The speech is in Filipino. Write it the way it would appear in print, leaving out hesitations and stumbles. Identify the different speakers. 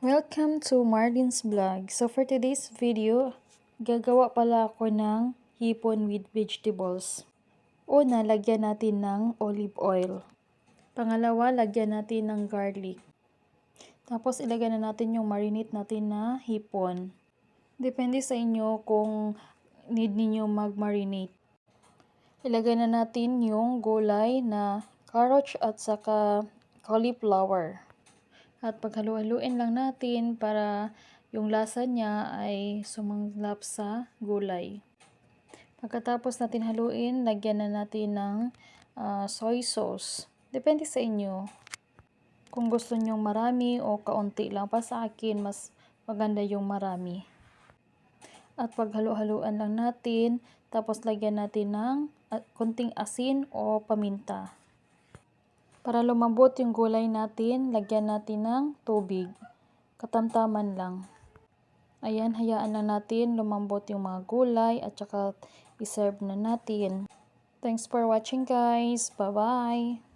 Speaker 1: Welcome to Marlene's Vlog. So for today's video, gagawa pala ako ng hipon with vegetables. Una, lagyan natin ng olive oil. Pangalawa, lagyan natin ng garlic. Tapos ilagay na natin yung marinate natin na hipon. Depende sa inyo kung need niyo mag-marinate. Ilagay na natin yung gulay na carrots at saka cauliflower. At paghalu-haluin lang natin para yung lasa niya ay sumanglap sa gulay. Pagkatapos natin haluin, lagyan na natin ng soy sauce. Depende sa inyo. Kung gusto nyong marami o kaunti lang, pa sa akin mas maganda yung marami. At paghalu-haluan lang natin, tapos lagyan natin ng konting asin o paminta. Para lumambot yung gulay natin, lagyan natin ng tubig. Katamtaman lang. Ayan, hayaan lang natin lumambot yung mga gulay at saka iserve na natin. Thanks for watching guys. Bye-bye!